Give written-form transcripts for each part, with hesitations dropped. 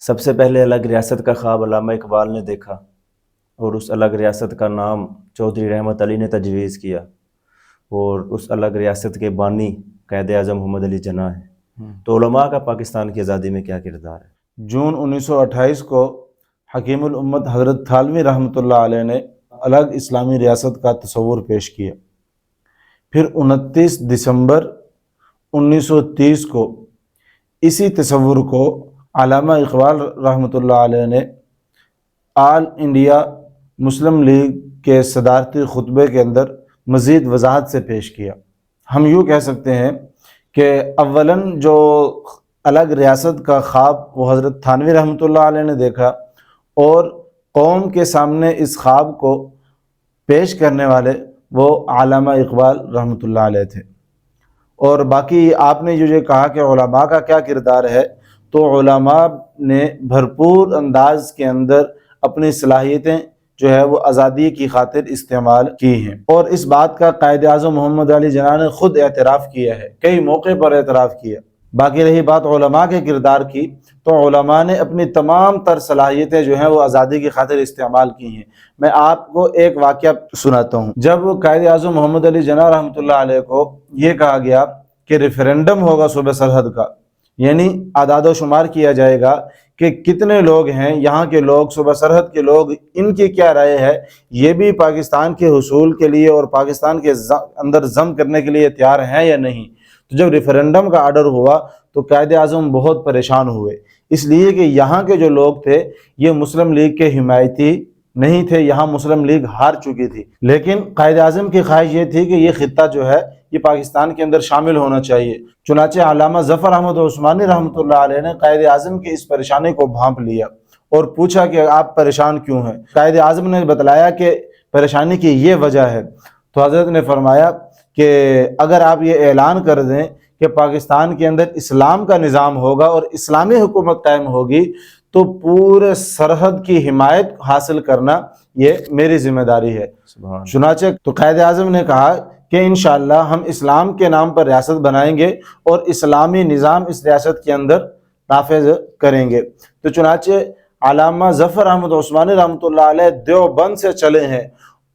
سب سے پہلے الگ ریاست کا خواب علامہ اقبال نے دیکھا اور اس الگ ریاست کا نام چودھری رحمت علی نے تجویز کیا، اور اس الگ ریاست کے بانی قائد اعظم محمد علی جناح ہیں۔ تو علماء کا پاکستان کی آزادی میں کیا کردار ہے؟ جون 1928 کو حکیم الامت حضرت تھانوی رحمۃ اللہ علیہ نے الگ اسلامی ریاست کا تصور پیش کیا۔ پھر 29 دسمبر 1930 کو اسی تصور کو علامہ اقبال رحمۃ اللہ علیہ نے آل انڈیا مسلم لیگ کے صدارتی خطبے کے اندر مزید وضاحت سے پیش کیا۔ ہم یوں کہہ سکتے ہیں کہ اولاً جو الگ ریاست کا خواب وہ حضرت تھانوی رحمۃ اللہ علیہ نے دیکھا، اور قوم کے سامنے اس خواب کو پیش کرنے والے وہ علامہ اقبال رحمۃ اللہ علیہ تھے۔ اور باقی آپ نے جو کہا کہ علماء کا کیا کردار ہے، تو علماء نے بھرپور انداز کے اندر اپنی صلاحیتیں جو ہے وہ آزادی کی خاطر استعمال کی ہیں، اور اس بات کا قائد اعظم محمد علی جناح نے خود اعتراف کیا ہے، کئی موقع پر اعتراف کیا۔ باقی رہی بات علماء کے کردار کی، تو علماء نے اپنی تمام تر صلاحیتیں جو ہیں وہ آزادی کی خاطر استعمال کی ہیں۔ میں آپ کو ایک واقعہ سناتا ہوں۔ جب قائد اعظم محمد علی جناح رحمۃ اللہ علیہ کو یہ کہا گیا کہ ریفرینڈم ہوگا صوبہ سرحد کا، یعنی اعداد و شمار کیا جائے گا کہ کتنے لوگ ہیں یہاں کے لوگ، صوبہ سرحد کے لوگ، ان کی کیا رائے ہے، یہ بھی پاکستان کے حصول کے لیے اور پاکستان کے اندر ضم کرنے کے لیے تیار ہیں یا نہیں۔ تو جب ریفرینڈم کا آرڈر ہوا تو قائد اعظم بہت پریشان ہوئے، اس لیے کہ یہاں کے جو لوگ تھے یہ مسلم لیگ کے حمایتی نہیں تھے، یہاں مسلم لیگ ہار چکی تھی، لیکن قائد اعظم کی خواہش یہ تھی کہ یہ خطہ جو ہے یہ پاکستان کے اندر شامل ہونا چاہیے۔ چنانچہ علامہ ظفر احمد عثمانی رحمۃ اللہ علیہ نے قائد اعظم کی اس پریشانی کو بھانپ لیا اور پوچھا کہ آپ پریشان کیوں ہیں؟ قائد اعظم نے بتلایا کہ پریشانی کی یہ وجہ ہے۔ تو حضرت نے فرمایا کہ اگر آپ یہ اعلان کر دیں کہ پاکستان کے اندر اسلام کا نظام ہوگا اور اسلامی حکومت قائم ہوگی تو پورے سرحد کی حمایت حاصل کرنا یہ میری ذمہ داری ہے۔ چنانچہ تو قائد اعظم نے کہا کہ انشاءاللہ ہم اسلام کے نام پر ریاست بنائیں گے اور اسلامی نظام اس ریاست کے اندر نافذ کریں گے۔ تو چنانچہ علامہ ظفر احمد عثمانی رحمۃ اللہ علیہ دیوبند سے چلے ہیں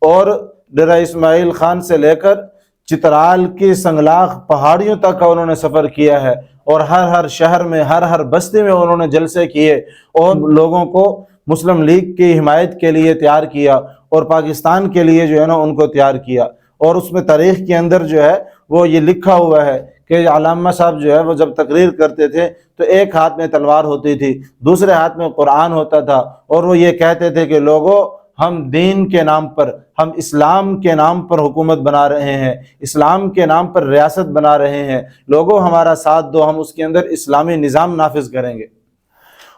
اور ڈیرہ اسماعیل خان سے لے کر چترال کی سنگلاخ پہاڑیوں تک کا انہوں نے سفر کیا ہے، اور ہر شہر میں ہر بستی میں انہوں نے جلسے کیے اور لوگوں کو مسلم لیگ کی حمایت کے لیے تیار کیا اور پاکستان کے لیے جو ہے نا ان کو تیار کیا۔ اور اس میں تاریخ کے اندر جو ہے وہ یہ لکھا ہوا ہے کہ علامہ صاحب جو ہے وہ جب تقریر کرتے تھے تو ایک ہاتھ میں تلوار ہوتی تھی، دوسرے ہاتھ میں قرآن ہوتا تھا، اور وہ یہ کہتے تھے کہ لوگوں ہم دین کے نام پر، ہم اسلام کے نام پر حکومت بنا رہے ہیں، اسلام کے نام پر ریاست بنا رہے ہیں، لوگوں ہمارا ساتھ دو، ہم اس کے اندر اسلامی نظام نافذ کریں گے۔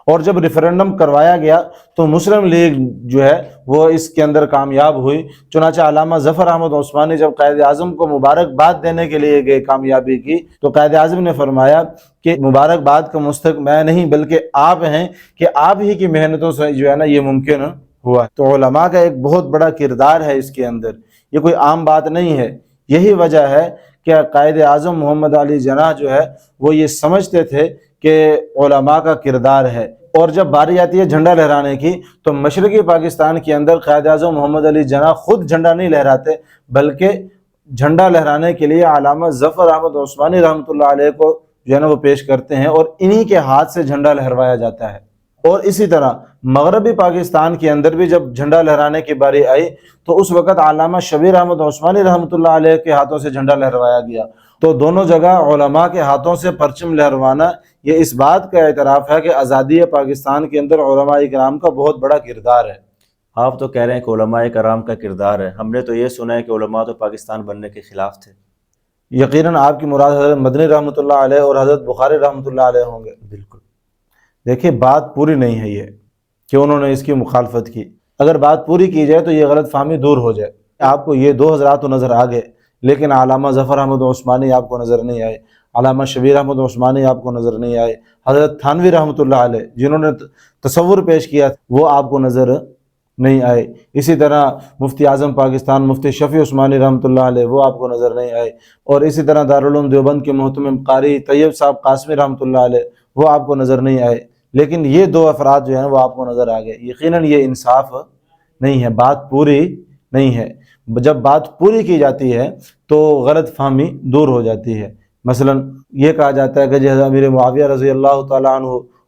اور جب ریفرینڈم کروایا گیا تو مسلم لیگ جو ہے وہ اس کے اندر کامیاب ہوئی۔ چنانچہ علامہ ظفر احمد عثمانی جب قائد اعظم کو مبارکباد دینے کے لیے گئے کامیابی کی، تو قائد اعظم نے فرمایا کہ مبارکباد کا مستحق میں نہیں بلکہ آپ ہیں، کہ آپ ہی کی محنتوں سے جو ہے نا یہ ممکن ہوا۔ تو علماء کا ایک بہت بڑا کردار ہے اس کے اندر، یہ کوئی عام بات نہیں ہے۔ یہی وجہ ہے کہ قائد اعظم محمد علی جناح جو ہے وہ یہ سمجھتے تھے کہ علماء کا کردار ہے۔ اور جب باری آتی ہے جھنڈا لہرانے کی تو مشرقی پاکستان کے اندر قائد اعظم محمد علی جناح خود جھنڈا نہیں لہراتے، بلکہ جھنڈا لہرانے کے لیے علامہ ظفر احمد عثمانی رحمۃ اللہ علیہ کو جو ہے نا وہ پیش کرتے ہیں، اور انہی کے ہاتھ سے جھنڈا لہروایا جاتا ہے۔ اور اسی طرح مغربی پاکستان کے اندر بھی جب جھنڈا لہرانے کی باری آئی تو اس وقت علامہ شبیر احمد عثمانی رحمۃ اللہ علیہ کے ہاتھوں سے جھنڈا لہروایا گیا۔ تو دونوں جگہ علماء کے ہاتھوں سے پرچم لہروانا یہ اس بات کا اعتراف ہے کہ آزادی پاکستان کے اندر علماء کرام کا بہت بڑا کردار ہے۔ آپ تو کہہ رہے ہیں کہ علماء کرام کا کردار ہے، ہم نے تو یہ سنا ہے کہ علماء تو پاکستان بننے کے خلاف تھے۔ یقیناً آپ کی مراد حضرت مدنی رحمۃ اللہ علیہ اور حضرت بخاری رحمۃ اللہ علیہ ہوں گے۔ بالکل۔ دیکھیں بات پوری نہیں ہے یہ کہ انہوں نے اس کی مخالفت کی، اگر بات پوری کی جائے تو یہ غلط فہمی دور ہو جائے۔ آپ کو یہ دو حضرات تو نظر آ گئے، لیکن علامہ ظفر احمد عثمانی آپ کو نظر نہیں آئے، علامہ شبیر احمد عثمانی آپ کو نظر نہیں آئے، حضرت تھانوی رحمۃ اللہ علیہ جنہوں نے تصور پیش کیا وہ آپ کو نظر نہیں آئے۔ اسی طرح مفتی اعظم پاکستان مفتی شفیع عثمانی رحمۃ اللہ علیہ وہ آپ کو نظر نہیں آئے، اور اسی طرح دارالعلوم دیوبند کے محتمم قاری طیب صاحب قاسمی رحمۃ اللہ علیہ وہ آپ کو نظر نہیں آئے۔ لیکن یہ دو افراد جو ہیں وہ آپ کو نظر آ گئے. یقیناً یہ انصاف نہیں ہے، بات پوری نہیں ہے. جب بات پوری کی جاتی ہے تو غلط فہمی دور ہو جاتی ہے. مثلا یہ کہا جاتا ہے کہ جیسے امیر معاویہ رضی اللہ تعالیٰ عنہ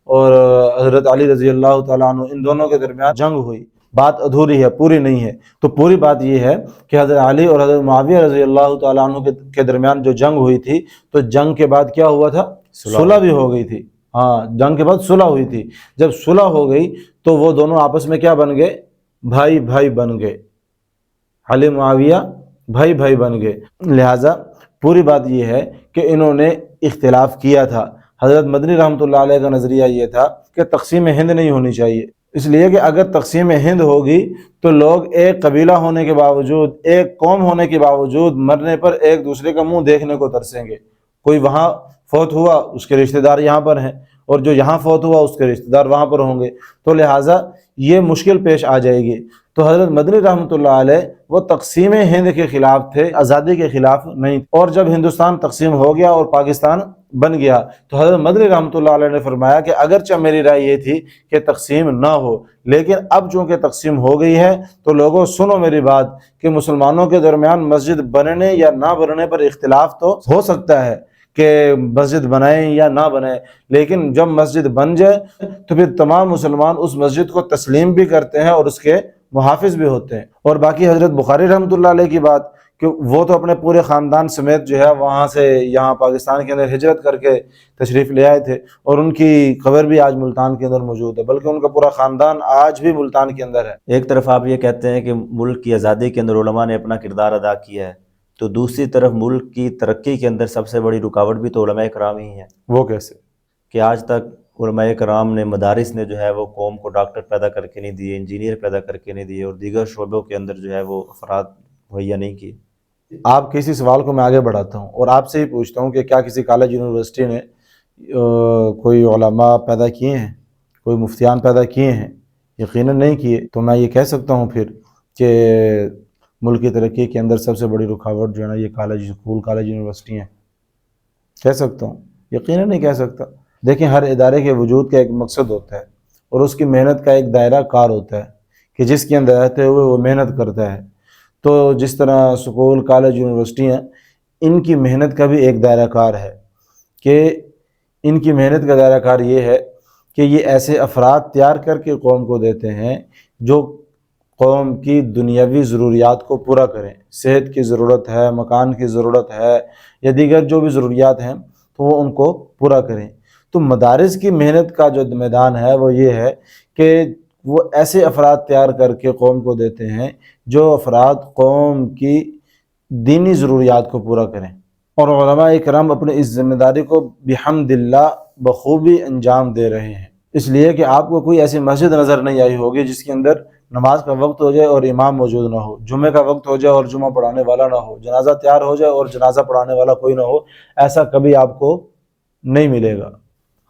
اور حضرت علی رضی اللہ تعالیٰ عنہ ان دونوں کے درمیان جنگ ہوئی، بات ادھوری ہے، پوری نہیں ہے. تو پوری بات یہ ہے کہ حضرت علی اور حضرت معاویہ رضی اللہ تعالیٰ عنہ کے درمیان جو جنگ ہوئی تھی، تو جنگ کے بعد کیا ہوا تھا؟ صلح بھی ہو گئی تھی. ہاں، جنگ کے بعد صلح ہوئی تھی. جب صلح ہو گئی تو وہ دونوں آپس میں کیا بن گئے؟ بھائی بھائی بن گئے. علی معاویہ بھائی بھائی بن گئے. لہٰذا پوری بات یہ ہے کہ انہوں نے اختلاف کیا تھا. حضرت مدنی رحمۃ اللہ علیہ کا نظریہ یہ تھا کہ تقسیم ہند نہیں ہونی چاہیے، اس لیے کہ اگر تقسیم ہند ہوگی تو لوگ ایک قبیلہ ہونے کے باوجود، ایک قوم ہونے کے باوجود مرنے پر ایک دوسرے کا منہ دیکھنے کو ترسیں گے. کوئی وہاں فوت ہوا، اس کے رشتہ دار یہاں پر ہیں، اور جو یہاں فوت ہوا اس کے رشتہ دار وہاں پر ہوں گے. تو لہٰذا یہ مشکل پیش آ جائے گی. تو حضرت مدنی رحمۃ اللہ علیہ وہ تقسیم ہند کے خلاف تھے، آزادی کے خلاف نہیں. اور جب ہندوستان تقسیم ہو گیا اور پاکستان بن گیا تو حضرت مدنی رحمۃ اللہ علیہ نے فرمایا کہ اگرچہ میری رائے یہ تھی کہ تقسیم نہ ہو، لیکن اب چونکہ تقسیم ہو گئی ہے تو لوگوں سنو میری بات کہ مسلمانوں کے درمیان مسجد بننے یا نہ بننے پر اختلاف تو ہو سکتا ہے کہ مسجد بنائیں یا نہ بنائیں، لیکن جب مسجد بن جائے تو پھر تمام مسلمان اس مسجد کو تسلیم بھی کرتے ہیں اور اس کے محافظ بھی ہوتے ہیں. اور باقی حضرت بخاری رحمۃ اللہ علیہ کی بات کہ وہ تو اپنے پورے خاندان سمیت جو ہے وہاں سے یہاں پاکستان کے اندر ہجرت کر کے تشریف لے آئے تھے، اور ان کی قبر بھی آج ملتان کے اندر موجود ہے، بلکہ ان کا پورا خاندان آج بھی ملتان کے اندر ہے. ایک طرف آپ یہ کہتے ہیں کہ ملک کی آزادی کے اندر علماء نے اپنا کردار ادا کیا ہے، تو دوسری طرف ملک کی ترقی کے اندر سب سے بڑی رکاوٹ بھی تو علماء کرام ہی ہیں. وہ کیسے؟ کہ آج تک علماء کرام نے، مدارس نے جو ہے وہ قوم کو ڈاکٹر پیدا کر کے نہیں دیے، انجینئر پیدا کر کے نہیں دیے، اور دیگر شعبوں کے اندر جو ہے وہ افراد مہیا نہیں کیے. آپ کسی سوال کو میں آگے بڑھاتا ہوں اور آپ سے ہی پوچھتا ہوں کہ کیا کسی کالج یونیورسٹی نے کوئی علماء پیدا کیے ہیں، کوئی مفتیان پیدا کیے ہیں؟ یقیناً نہیں کیے. تو میں یہ کہہ سکتا ہوں پھر کہ ملک کی ترقی کے اندر سب سے بڑی رکاوٹ جو ہے نا یہ کالج، اسکول، کالج، یونیورسٹی ہیں؟ کہہ سکتا ہوں؟ یقیناً نہیں کہہ سکتا. دیکھیں، ہر ادارے کے وجود کا ایک مقصد ہوتا ہے اور اس کی محنت کا ایک دائرہ کار ہوتا ہے کہ جس کے اندر رہتے ہوئے وہ محنت کرتا ہے. تو جس طرح اسکول، کالج، یونیورسٹی ہیں، ان کی محنت کا بھی ایک دائرہ کار ہے کہ ان کی محنت کا دائرہ کار یہ ہے کہ یہ ایسے افراد تیار کر کے قوم کو دیتے ہیں جو قوم کی دنیاوی ضروریات کو پورا کریں. صحت کی ضرورت ہے، مکان کی ضرورت ہے، یا دیگر جو بھی ضروریات ہیں تو وہ ان کو پورا کریں. تو مدارس کی محنت کا جو میدان ہے وہ یہ ہے کہ وہ ایسے افراد تیار کر کے قوم کو دیتے ہیں جو افراد قوم کی دینی ضروریات کو پورا کریں. اور علماء کرام اپنے اس ذمہ داری کو بحمد اللہ بخوبی انجام دے رہے ہیں. اس لیے کہ آپ کو کوئی ایسی مسجد نظر نہیں آئی ہوگی جس کے اندر نماز کا وقت ہو جائے اور امام موجود نہ ہو، جمعے کا وقت ہو جائے اور جمعہ پڑھانے والا نہ ہو، جنازہ تیار ہو جائے اور جنازہ پڑھانے والا کوئی نہ ہو. ایسا کبھی آپ کو نہیں ملے گا.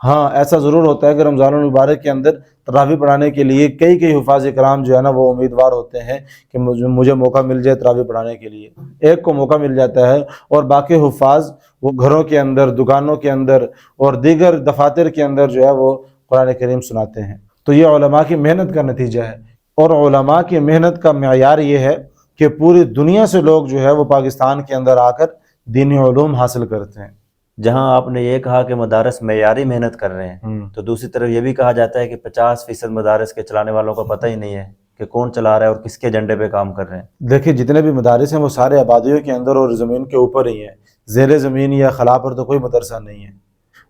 ہاں، ایسا ضرور ہوتا ہے کہ رمضان المبارک کے اندر تراویح پڑھانے کے لیے کئی حفاظ کرام جو ہے نا وہ امیدوار ہوتے ہیں کہ مجھے موقع مل جائے تراویح پڑھانے کے لیے. ایک کو موقع مل جاتا ہے اور باقی حفاظ وہ گھروں کے اندر، دکانوں کے اندر اور دیگر دفاتر کے اندر جو ہے وہ قرآن کریم سناتے ہیں. تو یہ علماء کی محنت کا نتیجہ ہے. اور علماء کی محنت کا معیار یہ ہے کہ پوری دنیا سے لوگ جو ہے وہ پاکستان کے اندر آ کر دینی علوم حاصل کرتے ہیں. جہاں آپ نے یہ کہا کہ مدارس معیاری محنت کر رہے ہیں، تو دوسری طرف یہ بھی کہا جاتا ہے کہ 50% مدارس کے چلانے والوں کو پتہ ہی نہیں ہے کہ کون چلا رہا ہے اور کس کے ایجنڈے پہ کام کر رہے ہیں. دیکھیں، جتنے بھی مدارس ہیں وہ سارے آبادیوں کے اندر اور زمین کے اوپر ہی ہیں. زیر زمین یا خلا پر تو کوئی مدرسہ نہیں ہے،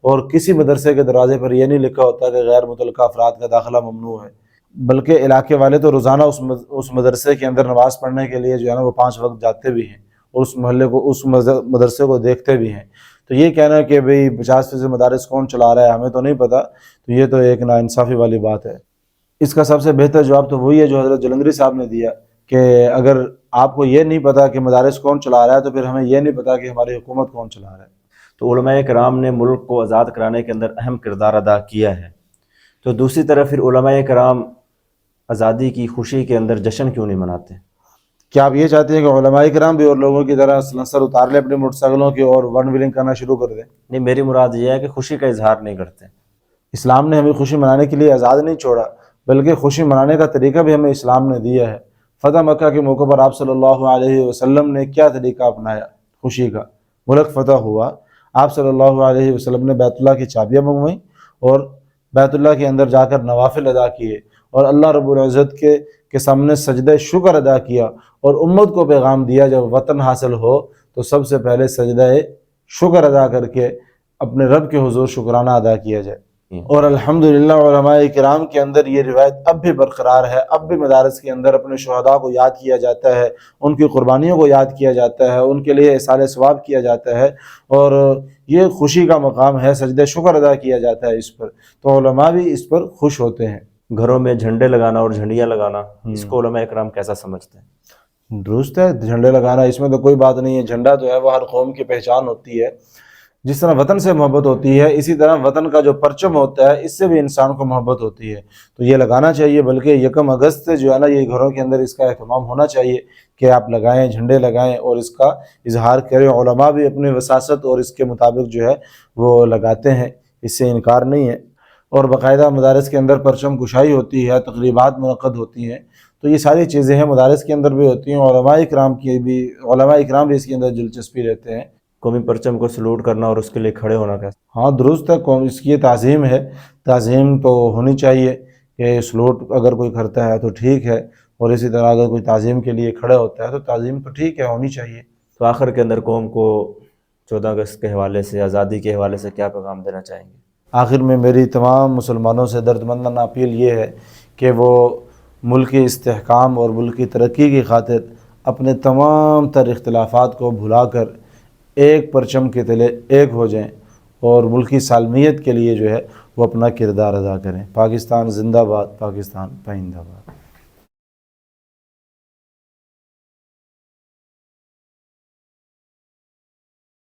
اور کسی مدرسے کے دروازے پر یہ نہیں لکھا ہوتا کہ غیر متعلقہ افراد کا داخلہ ممنوع ہے. بلکہ علاقے والے تو روزانہ اس مدرسے کے اندر نماز پڑھنے کے لیے جو ہے نا وہ 5 وقت جاتے بھی ہیں اور اس محلے کو، اس مدرسے کو دیکھتے بھی ہیں. تو یہ کہنا کہ بھئی 50% مدارس کون چلا رہا ہے ہمیں تو نہیں پتہ، تو یہ تو ایک ناانصافی والی بات ہے. اس کا سب سے بہتر جواب تو وہی ہے جو حضرت جلندری صاحب نے دیا کہ اگر آپ کو یہ نہیں پتا کہ مدارس کون چلا رہا ہے تو پھر ہمیں یہ نہیں پتا کہ ہماری حکومت کون چلا رہا ہے. تو علماء کرام نے ملک کو آزاد کرانے کے اندر اہم کردار ادا کیا ہے. تو دوسری طرف پھر علماء کرام آزادی کی خوشی کے اندر جشن کیوں نہیں مناتے؟ کیا آپ یہ چاہتے ہیں کہ علماء کرام بھی اور لوگوں کی طرح سلنسر اتار لیں اپنی موٹر سائیکلوں کی اور ون ویلنگ کرنا شروع کر دیں؟ نہیں، میری مراد یہ ہے کہ خوشی کا اظہار نہیں کرتے. اسلام نے ہمیں خوشی منانے کے لیے آزاد نہیں چھوڑا، بلکہ خوشی منانے کا طریقہ بھی ہمیں اسلام نے دیا ہے۔ فتح مکہ کے موقع پر آپ صلی اللہ علیہ وسلم نے کیا طریقہ اپنایا خوشی کا؟ ملک فتح ہوا، آپ صلی اللہ علیہ وسلم نے بیت اللہ کی چابیاں منگوائیں اور بیت اللہ کے اندر جا کر نوافل ادا کیے اور اللہ رب العزت کے سامنے سجدہ شکر ادا کیا، اور امت کو پیغام دیا جب وطن حاصل ہو تو سب سے پہلے سجدہ شکر ادا کر کے اپنے رب کے حضور شکرانہ ادا کیا جائے۔ اور الحمدللہ علماء کرام کے اندر یہ روایت اب بھی برقرار ہے، اب بھی مدارس کے اندر اپنے شہداء کو یاد کیا جاتا ہے، ان کی قربانیوں کو یاد کیا جاتا ہے، ان کے لیے ایصال ثواب کیا جاتا ہے، اور یہ خوشی کا مقام ہے، سجدہ شکر ادا کیا جاتا ہے اس پر، تو علماء بھی اس پر خوش ہوتے ہیں۔ گھروں میں جھنڈے لگانا اور جھنڈیاں لگانا، اس کو علماء اکرام کیسا سمجھتے ہیں؟ درست ہے، جھنڈے لگانا اس میں تو کوئی بات نہیں ہے، جھنڈا جو ہے وہ ہر قوم کی پہچان ہوتی ہے۔ جس طرح وطن سے محبت ہوتی ہے، اسی طرح وطن کا جو پرچم ہوتا ہے اس سے بھی انسان کو محبت ہوتی ہے، تو یہ لگانا چاہیے، بلکہ 1 اگست سے جو ہے نا یہ گھروں کے اندر اس کا اہتمام ہونا چاہیے کہ آپ لگائیں، جھنڈے لگائیں اور اس کا اظہار کریں۔ علماء بھی اپنی وساست اور اس کے مطابق جو ہے وہ لگاتے ہیں، اس سے انکار نہیں ہے، اور باقاعدہ مدارس کے اندر پرچم کشائی ہوتی ہے، تقریبات منعقد ہوتی ہیں، تو یہ ساری چیزیں ہیں مدارس کے اندر بھی ہوتی ہیں، علماء اکرام بھی اس کے اندر دلچسپی لیتے ہیں۔ قومی پرچم کو سلوٹ کرنا اور اس کے لیے کھڑے ہونا کیسا؟ ہاں درست ہے، اس کی تعظیم ہے، تعظیم تو ہونی چاہیے کہ سلوٹ اگر کوئی کرتا ہے تو ٹھیک ہے، اور اسی طرح اگر کوئی تعظیم کے لیے کھڑا ہوتا ہے تو تعظیم تو ٹھیک ہے، ہونی چاہیے۔ تو آخر کے اندر قوم کو 14 اگست کے حوالے سے، آزادی کے حوالے سے کیا پیغام دینا چاہیں گے؟ آخر میں میری تمام مسلمانوں سے دردمندانہ اپیل یہ ہے کہ وہ ملکی استحکام اور ملکی ترقی کی خاطر اپنے تمام تر اختلافات کو بھلا کر ایک پرچم کے تلے ایک ہو جائیں اور ملکی سالمیت کے لیے جو ہے وہ اپنا کردار ادا کریں۔ پاکستان زندہ باد، پاکستان پائندہ باد۔